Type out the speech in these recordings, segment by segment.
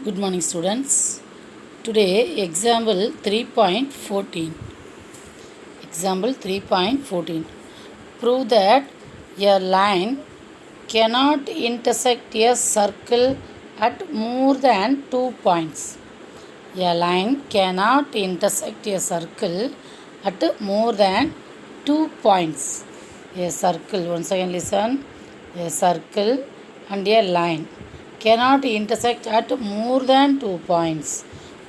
Good morning, students. Today, example 3.14. Example 3.14. Prove that a line cannot intersect a circle at more than 2 points. A line cannot intersect a circle at more than 2 points. A circle, once again listen, a circle and a line cannot intersect at more than 2 points.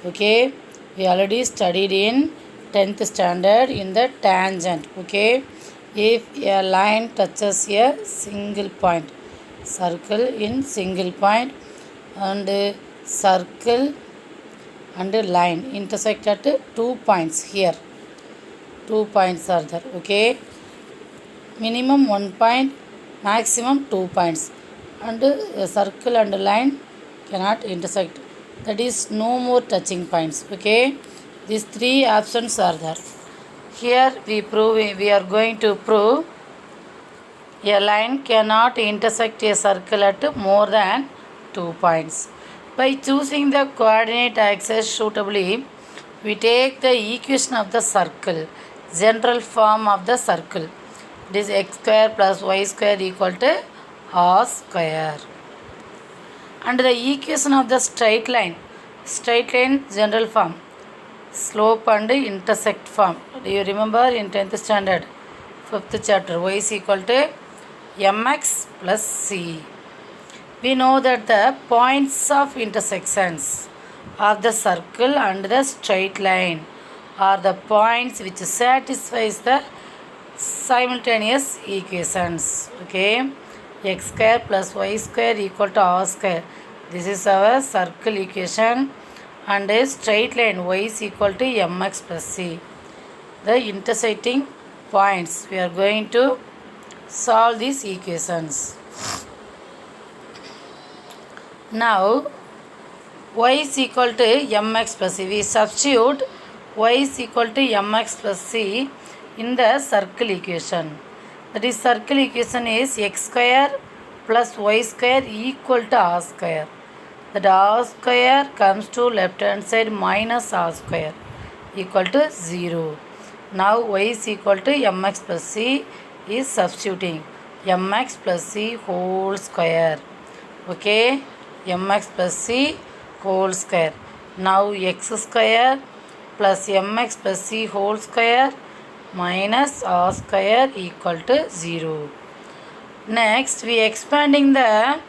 Okay, we already studied in 10th standard in the tangent. Okay, if a line touches a single point, circle in single point, and circle and line intersect at 2 points here. 2 points are there. Okay, minimum 1 point, maximum 2 points, and a circle and a line cannot intersect. That is no more touching points. Okay, these three options are there. Here we are going to prove a line cannot intersect a circle at more than 2 points. By choosing the coordinate axis suitably, we take the equation of the circle, general form of the circle. It is x square plus y square equal to r square. And the equation of the straight line general form, slope and intersect form. Do you remember in 10th standard, 5th chapter, y is equal to mx plus c. We know that the points of intersections of the circle and the straight line are the points which satisfies the simultaneous equations. Okay, x square plus y square equal to r square. This is our circle equation, and a straight line y is equal to mx plus c. The intersecting points, we are going to solve these equations. Now y is equal to mx plus c. We substitute y is equal to mx plus c in the circle equation. That is, circle equation is x square plus y square equal to r square. That r square comes to left hand side minus r square equal to 0. Now y is equal to mx plus c is substituting mx plus c whole square. Okay, mx plus c whole square. Now x square plus mx plus c whole square minus r square equal to 0. Next, we expanding the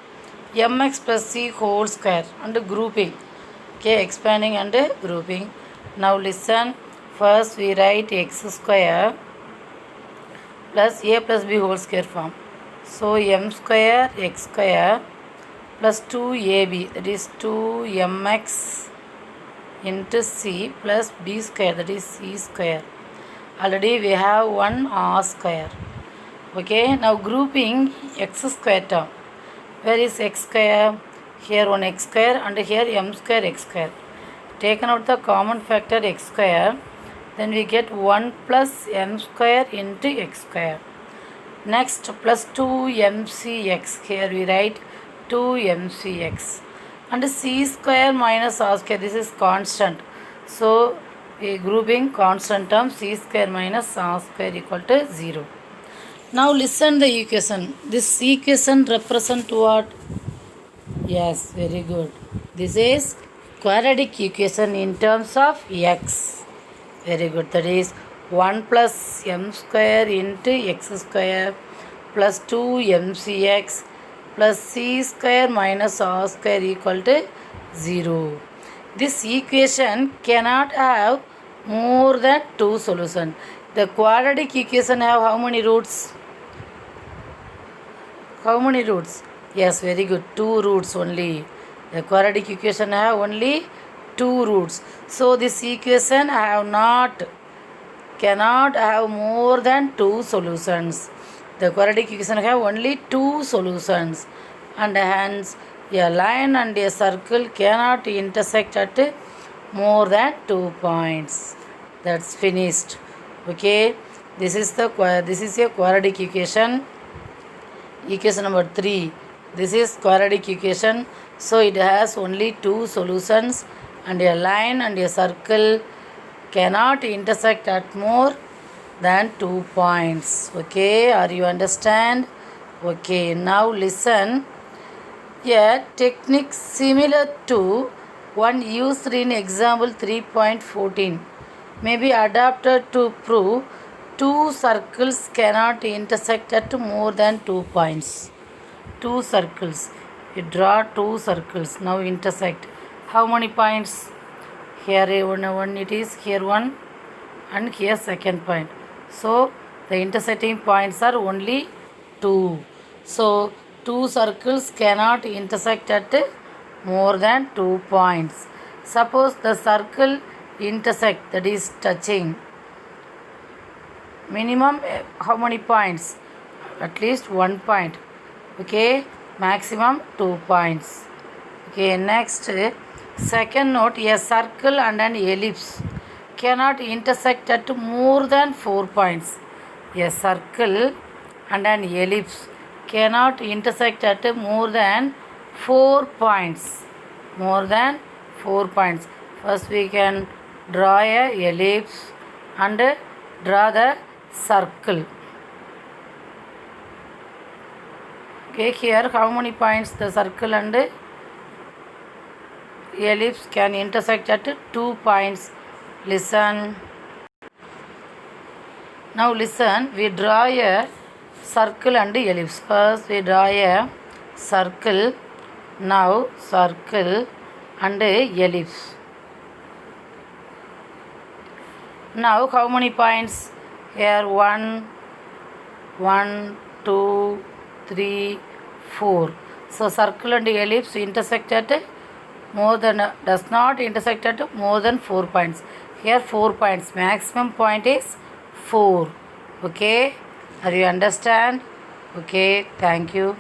mx plus c whole square and grouping. Okay, expanding and grouping. Now listen, first we write x square plus a plus b whole square form. So m square x square plus 2ab, that is 2mx into c plus b square, that is c square. Already we have one r square. Okay, now grouping x square term. Where is x square? Here one x square and here m square x square. Taken out the common factor x square, then we get 1 plus m square into x square. Next, plus 2mcx. Here we write 2mcx. And c square minus r square, this is constant. So, we grouping constant term, c square minus r square equal to 0. Now listen the equation. This equation represent what? Yes, very good. This is quadratic equation in terms of x. Very good. That is 1 plus m square into x square plus 2mcx plus c square minus r square equal to 0. This equation cannot have more than 2 solutions. The quadratic equation have how many roots? How many roots? Yes, very good. 2 roots only. The quadratic equation have only 2 roots. So this equation cannot have more than 2 solutions. The quadratic equation have only 2 solutions, and hence a line and a circle cannot intersect at more than 2 points. That's finished. Okay, this is a quadratic equation. Equation number 3. This is quadratic equation. So it has only two solutions, and a line and a circle cannot intersect at more than 2 points. Okay, are you understand? Okay, now listen. A technique similar to one used in example 3.14 may be adapted to prove two circles cannot intersect at more than 2 points. Two circles. You draw two circles. Now intersect. How many points? Here one it is, here one, and here second point. So the intersecting points are only two. So two circles cannot intersect at more than 2 points. Suppose the circle intersect, that is touching. Minimum how many points? At least 1 point. Okay, maximum 2 points. Okay, next, second note, a circle and an ellipse cannot intersect at more than 4 points. A circle and an ellipse cannot intersect at more than 4 points. More than 4 points. First we can draw a ellipse and draw the circle. Okay, here how many points the circle and ellipse can intersect at 2 points. Listen. Now listen, we draw a circle and ellipse. First we draw a circle. Now circle and ellipse. Now how many points? Here 1, 2, 3, 4. So circle and ellipse intersect at more than, does not intersect at more than 4 points. Here 4 points. Maximum point is 4. Okay. Are you understand? Okay. Thank you.